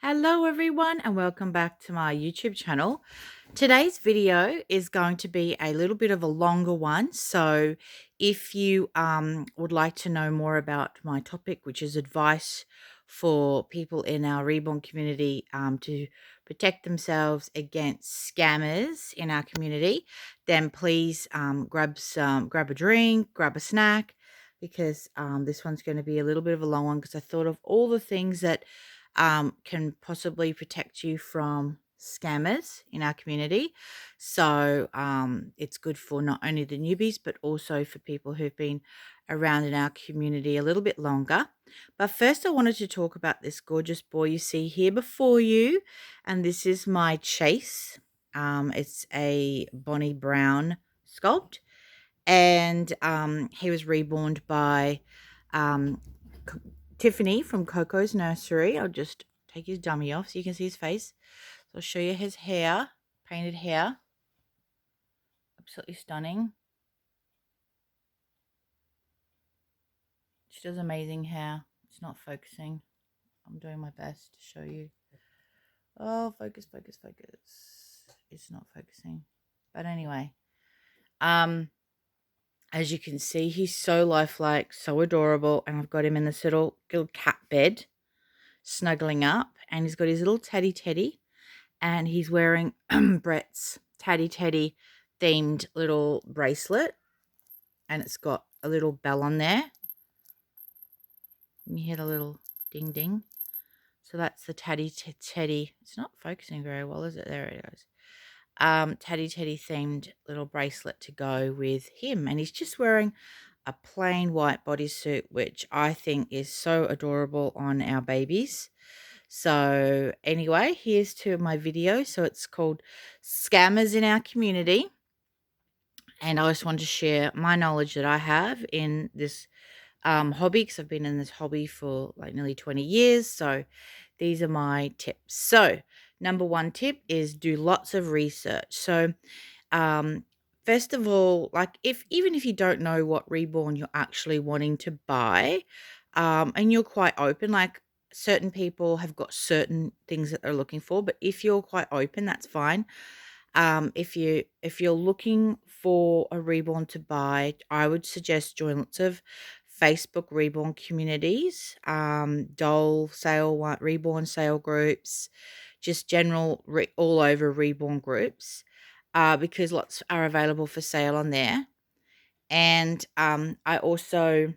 Hello everyone and welcome back to my YouTube channel. Today's video is going to be a little bit of a longer one. So if you would like to know more about my topic, which is advice for people in our Reborn community to protect themselves against scammers in our community, then please grab a drink, grab a snack, because this one's going to be a little bit of a long one because I thought of all the things that can possibly protect you from scammers in our community. So it's good for not only the newbies, but also for people who've been around in our community a little bit longer. But first, I wanted to talk about this gorgeous boy you see here before you. And this is my Chase. It's a Bonnie Brown sculpt. And he was reborn by um, Tiffany from Coco's Nursery. I'll just take his dummy off so you can see his face. So I'll show you his hair, painted hair. Absolutely stunning. She does amazing hair. It's not focusing. I'm doing my best to show you. Oh, focus, focus, focus. It's not focusing. But anyway, as you can see, he's so lifelike, so adorable. And I've got him in this little cat bed, snuggling up. And he's got his little teddy. And he's wearing Brett's Teddy themed little bracelet. And it's got a little bell on there. And you hear the little ding ding. So that's the Teddy. It's not focusing very well, is it? There it goes. Teddy themed little bracelet to go with him. And he's just wearing a plain white bodysuit, which I think is so adorable on our babies. So anyway, here's to my video. So it's called Scammers in Our Community. And I just wanted to share my knowledge that I have in this hobby, because I've been in this hobby for like nearly 20 years. So these are my tips. So number one tip is do lots of research. So first of all, like even if you don't know what Reborn you're actually wanting to buy, and you're quite open, like certain people have got certain things that they're looking for, but if you're quite open, that's fine. If you're looking for a Reborn to buy, I would suggest join lots of Facebook Reborn communities, doll sale, Reborn sale groups, just general all over Reborn groups, because lots are available for sale on there. And I also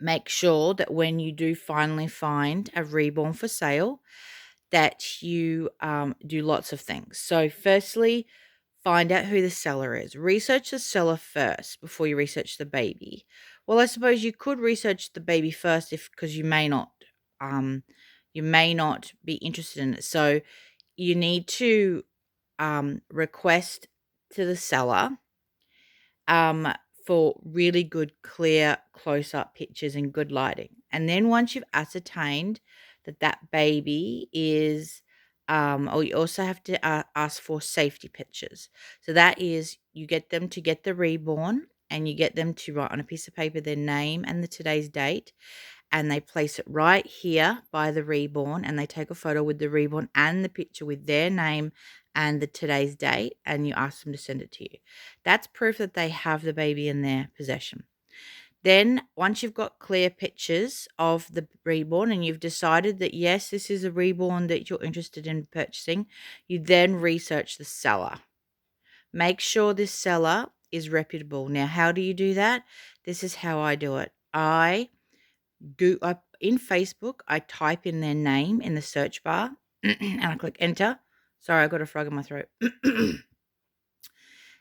make sure that when you do finally find a Reborn for sale, that you do lots of things. So firstly, find out who the seller is. Research the seller first before you research the baby. Well, I suppose you could research the baby first because you may not be interested in it. So you need to request to the seller for really good, clear, close-up pictures and good lighting. And then once you've ascertained that that baby is, or you also have to ask for safety pictures. So that is, you get them to get the Reborn, and you get them to write on a piece of paper their name and today's date, and they place it right here by the Reborn, and they take a photo with the Reborn and the picture with their name and today's date, and you ask them to send it to you. That's proof that they have the baby in their possession. Then once you've got clear pictures of the Reborn and you've decided that yes, this is a Reborn that you're interested in purchasing, you then research the seller. Make sure this seller is reputable. Now, how do you do that? This is how I do it. In Facebook, I type in their name in the search bar and I click enter. Sorry, I got a frog in my throat.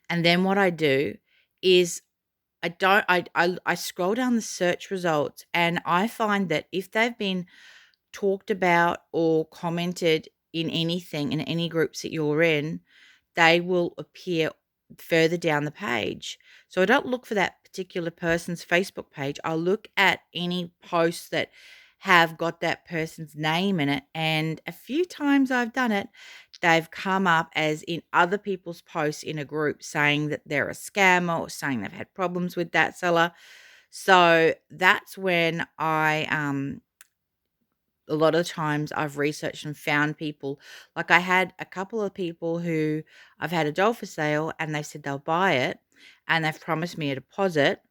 And then what I do is I scroll down the search results, and I find that if they've been talked about or commented in anything, in any groups that you're in, they will appear further down the page. So I don't look for that particular person's Facebook page. I look at any posts that have got that person's name in it. And a few times I've done it, they've come up as in other people's posts in a group saying that they're a scammer or saying they've had problems with that seller. So that's when I a lot of times I've researched and found people. Like, I had a couple of people who I've had a doll for sale, and they said they'll buy it, and they've promised me a deposit,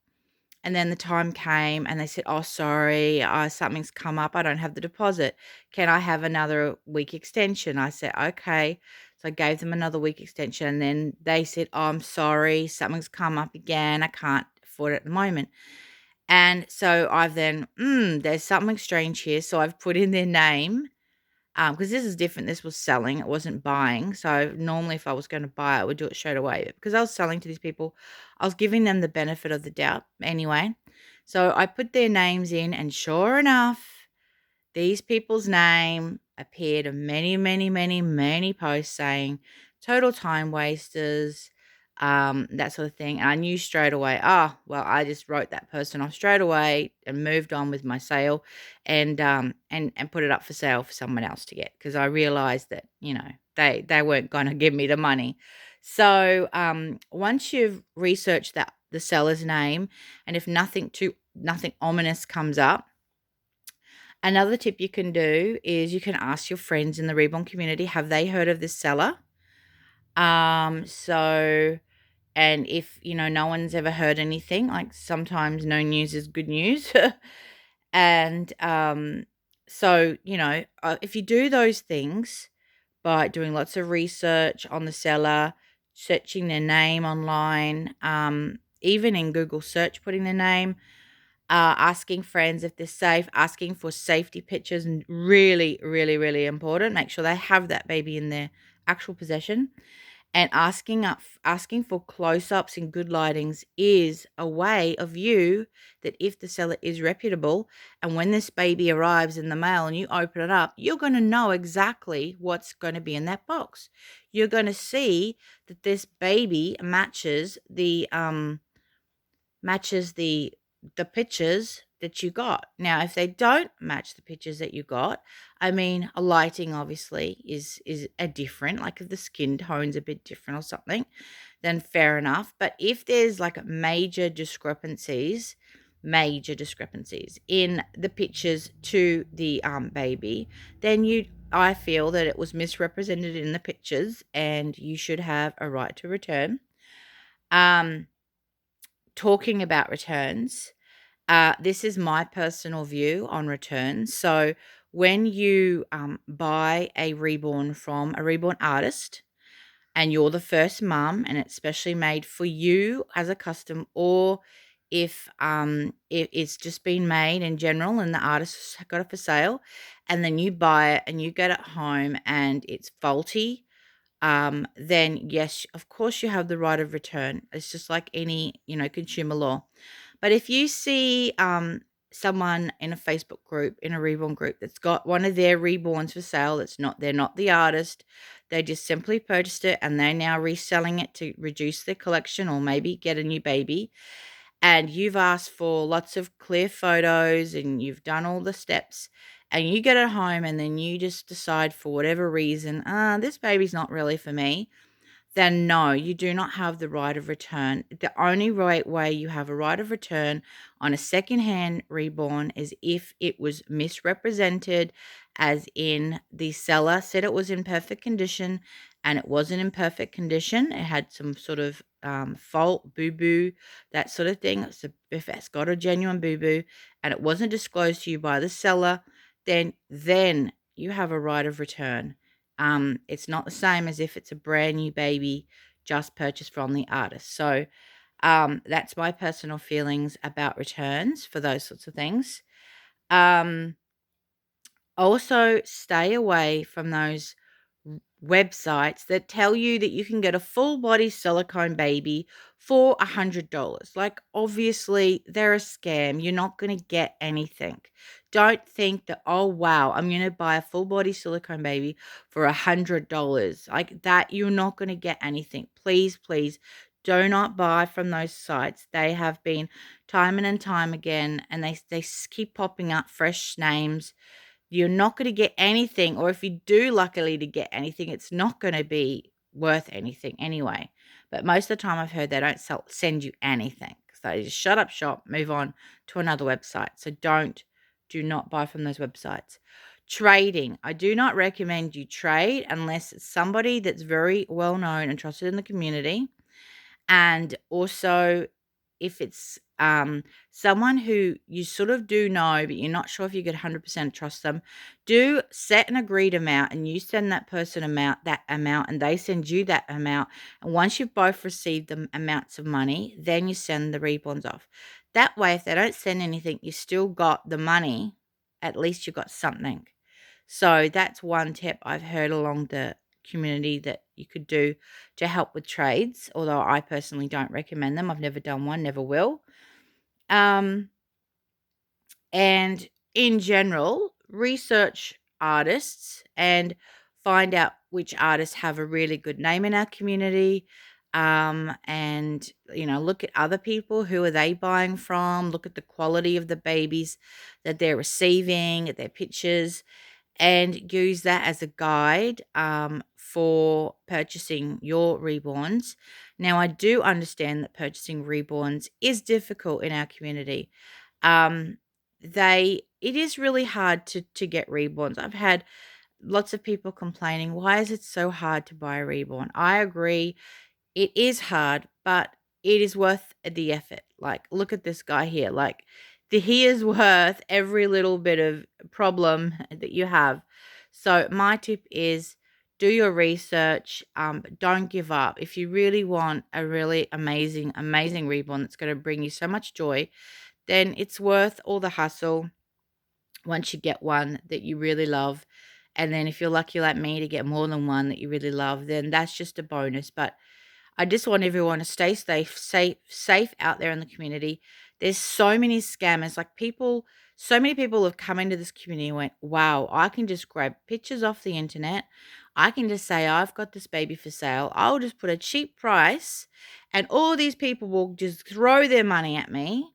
and then the time came and they said, "Oh, sorry, something's come up. I don't have the deposit. Can I have another week extension?" I said, "Okay." So I gave them another week extension, and then they said, "Oh, I'm sorry, something's come up again. I can't afford it at the moment." And so I've then, there's something strange here. So I've put in their name, because this is different. This was selling, it wasn't buying. So normally, if I was going to buy, I would do it straight away. But because I was selling to these people, I was giving them the benefit of the doubt anyway. So I put their names in, and sure enough, these people's name appeared in many, many, many, many posts saying total time wasters, that sort of thing. And I knew straight away, well, I just wrote that person off straight away and moved on with my sale, and put it up for sale for someone else to get, because I realized that, they weren't going to give me the money. So once you've researched that the seller's name, and if nothing ominous comes up, another tip you can do is you can ask your friends in the Reborn community, have they heard of this seller? So, and if, no one's ever heard anything, like, sometimes no news is good news. And, so, if you do those things by doing lots of research on the seller, searching their name online, even in Google search, putting their name, asking friends if they're safe, asking for safety pictures, and really, really, really important. Make sure they have that baby in their actual possession, and asking for close-ups and good lightings is a way of you that if the seller is reputable, and when this baby arrives in the mail and you open it up, you're going to know exactly what's going to be in that box. You're going to see that this baby matches the pictures that you got. Now, if they don't match the pictures that you got, I mean, a lighting obviously is a different, like if the skin tone's a bit different or something, then fair enough. But if there's like major discrepancies in the pictures to the baby, then I feel that it was misrepresented in the pictures, and you should have a right to return. Talking about returns, this is my personal view on returns. So when you buy a reborn from a reborn artist, and you're the first mum, and it's specially made for you as a custom, or if it's just been made in general and the artist got it for sale, and then you buy it and you get it home and it's faulty, then yes, of course you have the right of return. It's just like any, consumer law. But if you see someone in a Facebook group, in a reborn group, that's got one of their reborns for sale, they're not the artist, they just simply purchased it and they're now reselling it to reduce their collection or maybe get a new baby, and you've asked for lots of clear photos and you've done all the steps, and you get it home and then you just decide for whatever reason, this baby's not really for me, then no, you do not have the right of return. The only right way you have a right of return on a secondhand reborn is if it was misrepresented, as in the seller said it was in perfect condition and it wasn't in perfect condition. It had some sort of fault, boo-boo, that sort of thing. So if it's got a genuine boo-boo and it wasn't disclosed to you by the seller, then you have a right of return. It's not the same as if it's a brand new baby just purchased from the artist. So that's my personal feelings about returns for those sorts of things. Um, Also, stay away from those websites that tell you that you can get a full body silicone baby for $100. Like, obviously, they're a scam. You're not going to get anything. Don't think that, oh, wow, I'm going to buy a full body silicone baby for $100. Like that, you're not going to get anything. Please, please do not buy from those sites. They have been time and time again, and they keep popping up fresh names. You're not going to get anything, or if you do luckily to get anything, it's not going to be worth anything anyway. But most of the time I've heard they don't send you anything. So they just shut up shop, move on to another website. So do not buy from those websites. Trading. I do not recommend you trade unless it's somebody that's very well known and trusted in the community. And also, if it's someone who you sort of do know, but you're not sure if you could 100% trust them, do set an agreed amount and you send that person that amount, and they send you that amount. And once you've both received the amounts of money, then you send the Reborns off. That way, if they don't send anything, you still got the money. At least you got something. So that's one tip I've heard along the community that you could do to help with trades, although I personally don't recommend them. I've never done one, never will. Um, and in general, research artists and find out which artists have a really good name in our community. And look at other people. Who are they buying from? Look at the quality of the babies that they're receiving, at their pictures, and use that as a guide for purchasing your reborns. Now, I do understand that purchasing reborns is difficult in our community. Um, it is really hard to get reborns. I've had lots of people complaining, why is it so hard to buy a reborn? I agree, it is hard, but it is worth the effort. Like, look at this guy here. Like, he is worth every little bit of problem that you have. So my tip is do your research. But don't give up. If you really want a really amazing, amazing reborn that's going to bring you so much joy, then it's worth all the hustle once you get one that you really love. And then if you're lucky like me to get more than one that you really love, then that's just a bonus. But I just want everyone to stay safe out there in the community. There's so many scammers. So many people have come into this community and went, wow, I can just grab pictures off the internet. I can just say, I've got this baby for sale. I'll just put a cheap price and all these people will just throw their money at me.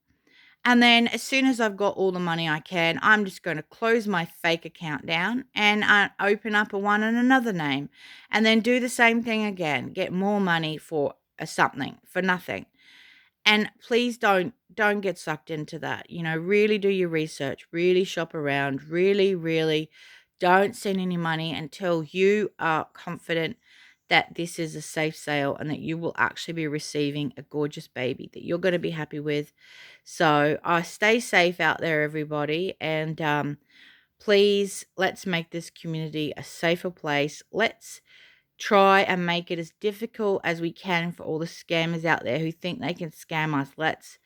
And then as soon as I've got all the money I can, I'm just going to close my fake account down and open up a one in another name, and then do the same thing again, get more money for something, for nothing. And please don't get sucked into that. Really do your research, really shop around, really, really don't send any money until you are confident that this is a safe sale and that you will actually be receiving a gorgeous baby that you're going to be happy with. So, stay safe out there, everybody, and please, let's make this community a safer place. Let's try and make it as difficult as we can for all the scammers out there who think they can scam us. Let's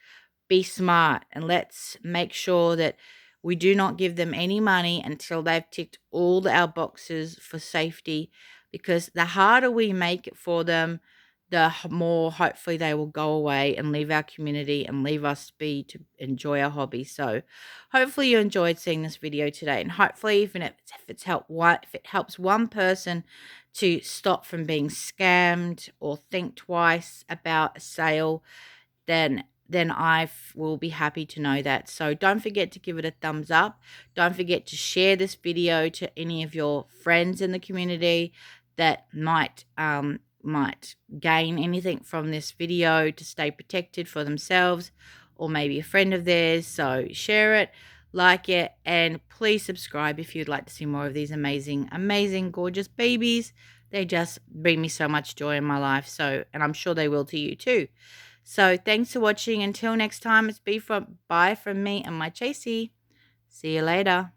be smart and let's make sure that we do not give them any money until they've ticked all our boxes for safety, because the harder we make it for them, the more hopefully they will go away and leave our community and leave us be to enjoy our hobby. So hopefully you enjoyed seeing this video today, and hopefully even if it helps one person to stop from being scammed or think twice about a sale, then I will be happy to know that. So don't forget to give it a thumbs up. Don't forget to share this video to any of your friends in the community that might gain anything from this video to stay protected for themselves, or maybe a friend of theirs. So share it, like it, and please subscribe if you'd like to see more of these amazing, amazing, gorgeous babies. They just bring me so much joy in my life. So, and I'm sure they will to you too. So thanks for watching. Until next time, it's bye from me and my Chasey. See you later.